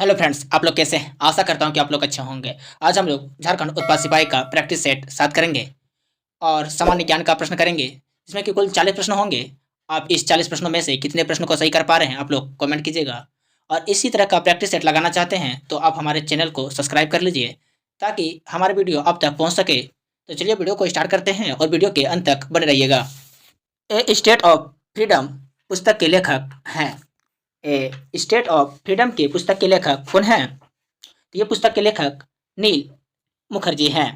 Hello friends, आप लोग कैसे हैं? आशा करता हूं कि आप लोग अच्छे होंगे। आज हम लोग झारखंड उत्पाद सिपाही का प्रैक्टिस सेट साथ करेंगे और सामान्य ज्ञान का प्रश्न करेंगे, जिसमें कि कुल 40 प्रश्न होंगे। आप इस 40 प्रश्नों में से कितने प्रश्नों को सही कर पा रहे हैं, आप लोग कमेंट कीजिएगा। और इसी तरह का प्रैक्टिस सेट लगाना चाहते हैं तो आप हमारे चैनल को सब्सक्राइब कर लीजिए, ताकि हमारे वीडियो आप तक पहुँच सके। तो चलिए वीडियो को स्टार्ट करते हैं और वीडियो के अंत तक बने रहिएगा। ए स्टेट ऑफ फ्रीडम पुस्तक के लेखक हैं। ए स्टेट ऑफ फ्रीडम की पुस्तक के लेखक कौन हैं? तो ये पुस्तक के लेखक नील मुखर्जी हैं।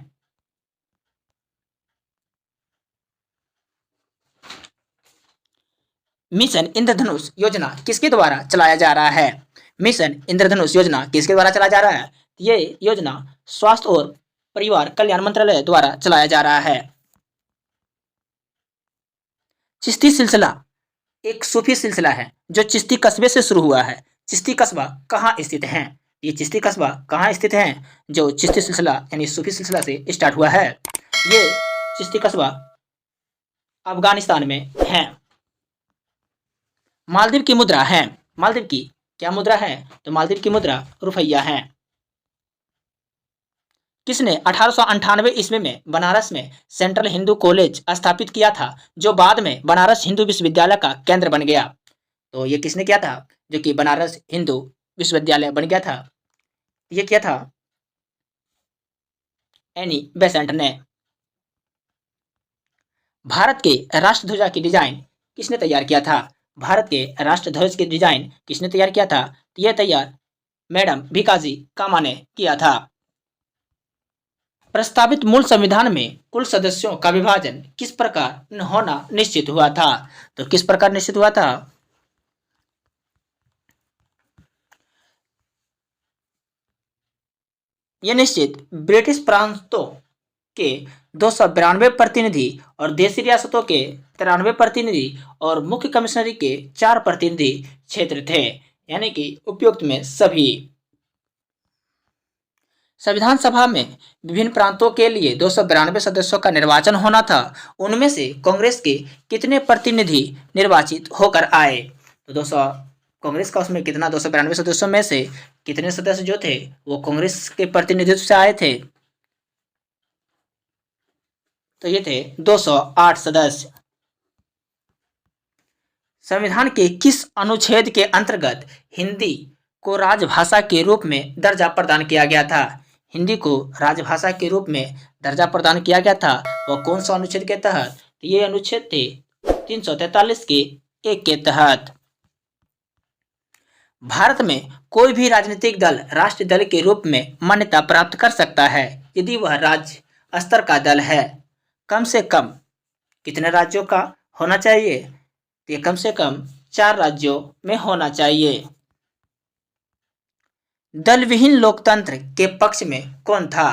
मिशन इंद्रधनुष योजना किसके द्वारा चलाया जा रहा है? मिशन इंद्रधनुष योजना किसके द्वारा चलाया जा रहा है? ये योजना स्वास्थ्य और परिवार कल्याण मंत्रालय द्वारा चलाया जा रहा है। चिश्ती सिलसिला एक सूफी सिलसिला है जो चिश्ती कस्बे से शुरू हुआ है। चिश्ती कस्बा कहाँ स्थित है? ये चिश्ती कस्बा कहाँ स्थित है जो चिश्ती सिलसिला यानी सूफी सिलसिला से स्टार्ट हुआ है? ये चिश्ती कस्बा अफगानिस्तान में है। मालदीव की मुद्रा है। मालदीव की क्या मुद्रा है? तो मालदीव की मुद्रा रुपया है। किसने 1898 ईस्वी में बनारस में सेंट्रल हिंदू कॉलेज स्थापित किया था, जो बाद में बनारस हिंदू विश्वविद्यालय का केंद्र बन गया? तो ये किसने किया था जो कि बनारस हिंदू विश्वविद्यालय बन गया था? ये किया था एनी बेसेंट ने। भारत के राष्ट्रध्वजा की डिजाइन किसने तैयार किया था? भारत के राष्ट्रध्वज की डिजाइन किसने तैयार किया था? तो यह तैयार मैडम भीकाजी कामा ने किया था। प्रस्तावित मूल संविधान में कुल सदस्यों का विभाजन किस प्रकार होना निश्चित हुआ था? तो किस प्रकार निश्चित हुआ था? यह निश्चित ब्रिटिश प्रांतों के 292 प्रतिनिधि और देशी रियासतों के 93 प्रतिनिधि और मुख्य कमिश्नरी के 4 प्रतिनिधि क्षेत्र थे, यानी कि उपयुक्त में सभी। संविधान सभा में विभिन्न प्रांतों के लिए 292 सदस्यों का निर्वाचन होना था। उनमें से कांग्रेस के कितने प्रतिनिधि निर्वाचित होकर आए? तो 200 कांग्रेस का उसमें कितना 292 सदस्यों में से कितने सदस्य जो थे वो कांग्रेस के प्रतिनिधित्व से आए थे? तो ये थे 208 सदस्य। संविधान के किस अनुच्छेद के अंतर्गत हिंदी को राजभाषा के रूप में दर्जा प्रदान किया गया था? हिंदी को राजभाषा के रूप में दर्जा प्रदान किया गया था, वह कौन सा अनुच्छेद के तहत? ये अनुच्छेद थे 343 के 1 के तहत। भारत में कोई भी राजनीतिक दल राष्ट्रीय दल के रूप में मान्यता प्राप्त कर सकता है यदि वह राज्य स्तर का दल है। कम से कम कितने राज्यों का होना चाहिए? तो ये कम से कम 4 राज्यों में होना चाहिए। दल विहीन लोकतंत्र के पक्ष में कौन था?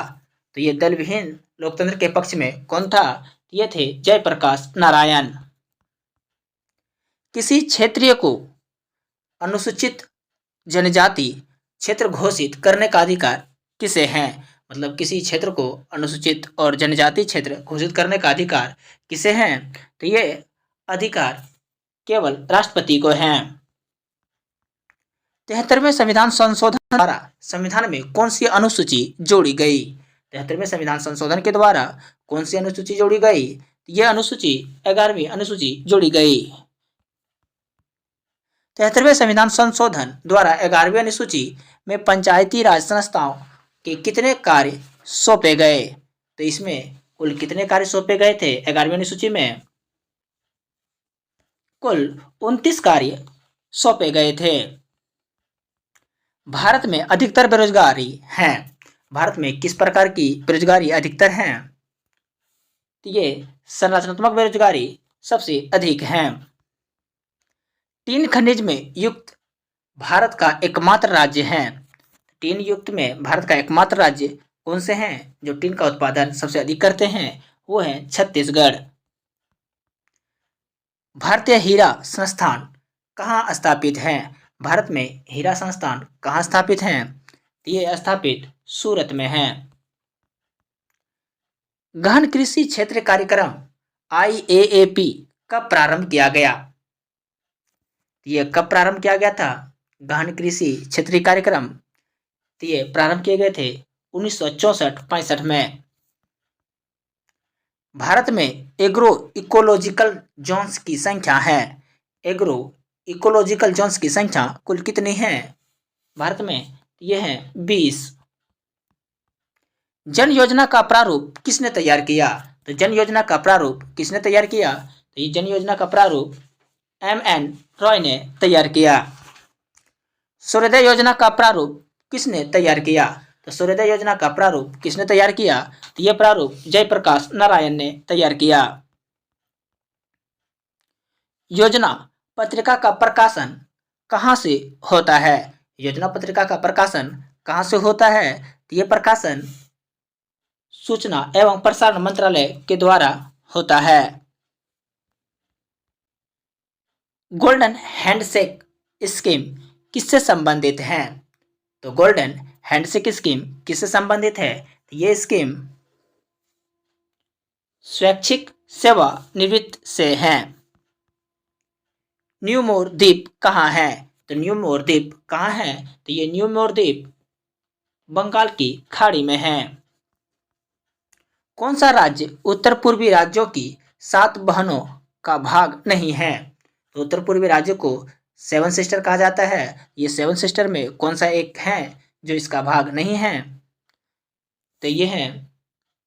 तो ये दल विहीन लोकतंत्र के पक्ष में कौन था? ये थे जयप्रकाश नारायण। किसी क्षेत्रीय को अनुसूचित जनजाति क्षेत्र घोषित करने का अधिकार किसे है? मतलब किसी क्षेत्र को अनुसूचित और जनजाति क्षेत्र घोषित करने का अधिकार किसे है? तो ये अधिकार केवल राष्ट्रपति को है। 73वें संविधान संशोधन द्वारा संविधान में कौन सी अनुसूची जोड़ी गई? 73वें संविधान संशोधन के द्वारा कौन सी अनुसूची जोड़ी गई? यह अनुसूची 11वीं अनुसूची जोड़ी गई। 73वें संविधान संशोधन द्वारा 11वीं अनुसूची में पंचायती राज संस्थाओं के कितने कार्य सौंपे गए? तो इसमें कुल कितने कार्य सौंपे गए थे 11वीं अनुसूची में? कुल 29 कार्य सौंपे गए थे। भारत में अधिकतर बेरोजगारी है। भारत में किस प्रकार की बेरोजगारी अधिकतर है? तो ये संरचनात्मक बेरोजगारी सबसे अधिक है। टीन खनिज में युक्त भारत का एकमात्र राज्य है। टीन युक्त में भारत का एकमात्र राज्य कौन से हैं जो टीन का उत्पादन सबसे अधिक करते हैं? वो है छत्तीसगढ़। भारतीय हीरा संस्थान कहाँ स्थापित है? भारत में हीरा संस्थान कहाँ स्थापित है? ये स्थापित सूरत में है। गहन कृषि क्षेत्र कार्यक्रम IAAP कब प्रारंभ किया गया? यह कब प्रारंभ किया गया था? गहन कृषि क्षेत्रीय कार्यक्रम तो ये प्रारंभ किए गए थे 1964-65 में। भारत में एग्रो इकोलॉजिकल जोन्स की संख्या है, एग्रो इकोलॉजिकल जोन्स की संख्या कुल कितनी है भारत में? ये है 20। जन योजना का प्रारूप किसने तैयार किया? तो जन योजना का प्रारूप किसने तैयार किया? तो ये जन योजना का प्रारूप MN रॉय ने तैयार किया। सूर्योदय योजना का प्रारूप किसने तैयार किया? तो सूर्योदय योजना का प्रारूप किसने तैयार किया? तो यह प्रारूप जयप्रकाश नारायण ने तैयार किया। योजना पत्रिका का प्रकाशन कहाँ से होता है? योजना पत्रिका का प्रकाशन कहाँ से होता है? तो यह प्रकाशन सूचना एवं प्रसारण मंत्रालय के द्वारा होता है। गोल्डन हैंडशेक स्कीम किससे संबंधित है? तो गोल्डन हैंडशेक स्कीम किससे संबंधित है? ये स्कीम स्वैच्छिक सेवा निवृत्त से है। न्यूमोर द्वीप कहाँ है? तो न्यूमोर द्वीप कहाँ है? तो ये न्यूमोर द्वीप बंगाल की खाड़ी में है। कौन सा राज्य उत्तर पूर्वी राज्यों की 7 बहनों का भाग नहीं है? तो उत्तर पूर्वी राज्यों को 7 सिस्टर कहा जाता है। ये 7 सिस्टर में कौन सा एक है जो इसका भाग नहीं है? तो ये है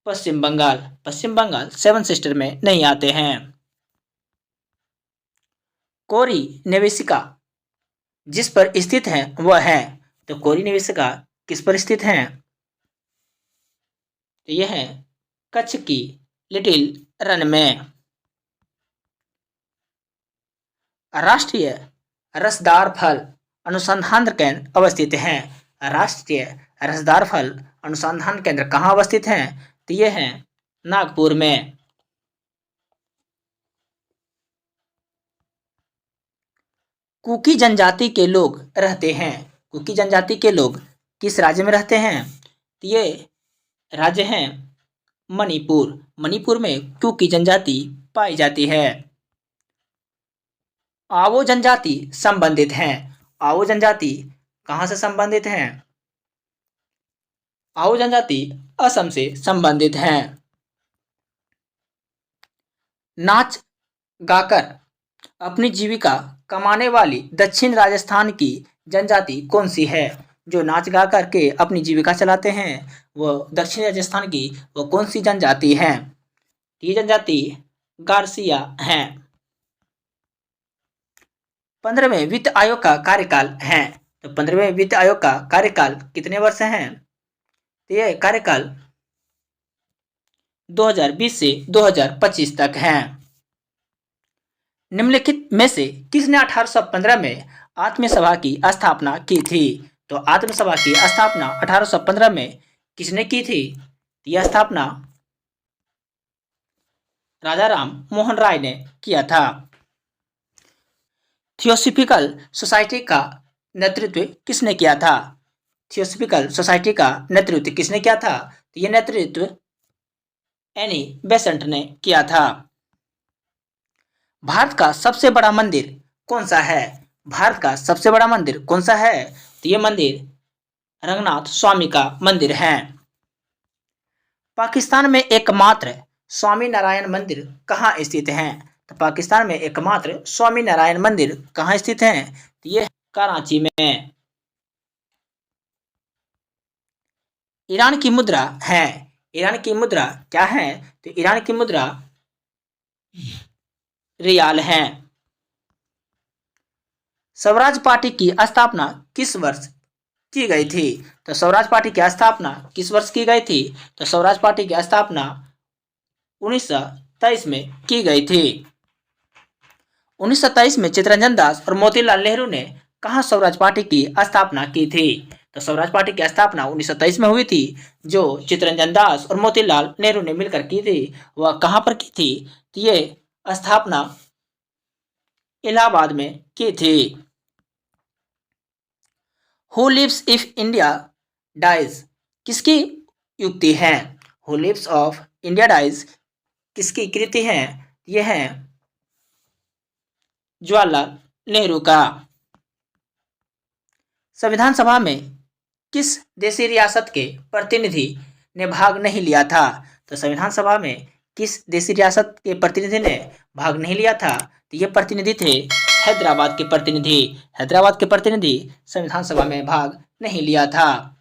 पश्चिम बंगाल। पश्चिम बंगाल 7 सिस्टर में नहीं आते हैं। कोरी निवेशिका जिस पर स्थित है वह है, तो कोरी निवेशिका किस पर स्थित है? तो यह है कच्छ की लिटिल रन में। राष्ट्रीय रसदार फल अनुसंधान केंद्र अवस्थित है। राष्ट्रीय रसदार फल अनुसंधान केंद्र कहाँ अवस्थित है? तो ये है नागपुर में। कुकी जनजाति के लोग रहते हैं। कुकी जनजाति के लोग किस राज्य में रहते हैं? तो ये राज्य हैं मणिपुर। मणिपुर में कुकी जनजाति पाई जाती है। आवो जनजाति संबंधित है। आवो जनजाति कहाँ से संबंधित है? आवो जनजाति असम से संबंधित है। नाच गाकर अपनी जीविका कमाने वाली दक्षिण राजस्थान की जनजाति कौन सी है? जो नाच गा करके अपनी जीविका चलाते हैं वो दक्षिण राजस्थान की वो कौन सी जनजाति है? ये जनजाति गारसिया है। 15वें वित्त आयोग का कार्यकाल है। तो 15वें वित्त आयोग का कार्यकाल कितने वर्ष है? तो ये कार्यकाल 2020 से 2025 तक है। निम्नलिखित में से किसने 1815 में आत्मीय सभा की स्थापना की थी? तो आत्मीय सभा की स्थापना 1815 में किसने की थी? यह स्थापना राजा राम मोहन राय ने किया था। थियोसॉफिकल सोसाइटी का नेतृत्व किसने किया था? थियोसॉफिकल सोसाइटी का नेतृत्व किसने किया था? तो यह नेतृत्व एनी बेसेंट ने किया था। भारत का सबसे बड़ा मंदिर कौन सा है? भारत का सबसे बड़ा मंदिर कौन सा है? तो यह मंदिर रंगनाथ स्वामी का मंदिर है। पाकिस्तान में एकमात्र स्वामी नारायण मंदिर कहाँ स्थित है? तो पाकिस्तान में एकमात्र स्वामी नारायण मंदिर कहाँ स्थित है? तो यह कराची में। ईरान की मुद्रा है। ईरान की मुद्रा क्या है? तो ईरान की मुद्रा रियाल है। स्वराज पार्टी की स्थापना किस वर्ष की गई थी? तो स्वराज पार्टी की स्थापना किस वर्ष की गई थी? तो स्वराज पार्टी की स्थापना 1923 में की गई थी। 1923 में चित्तरंजन दास और मोतीलाल नेहरू ने कहाँ स्वराज पार्टी की स्थापना की थी? तो स्वराज पार्टी की स्थापना 1923 में हुई थी। जो चित्तरंजन दास और मोतीलाल नेहरू ने मिलकर की थी वह कहाँ पर की थी? तो ये स्थापना इलाहाबाद में की थी। Who lives if India dies किसकी युक्ति है? Who lives of India dies किसकी कृति है? यह है जवाहरलाल नेहरू का। संविधान सभा में किस देशी रियासत के प्रतिनिधि ने भाग नहीं लिया था? तो संविधान सभा में किस देशी रियासत के प्रतिनिधि ने भाग नहीं लिया था? तो ये प्रतिनिधि थे हैदराबाद के प्रतिनिधि। हैदराबाद के प्रतिनिधि संविधान सभा में भाग नहीं लिया था।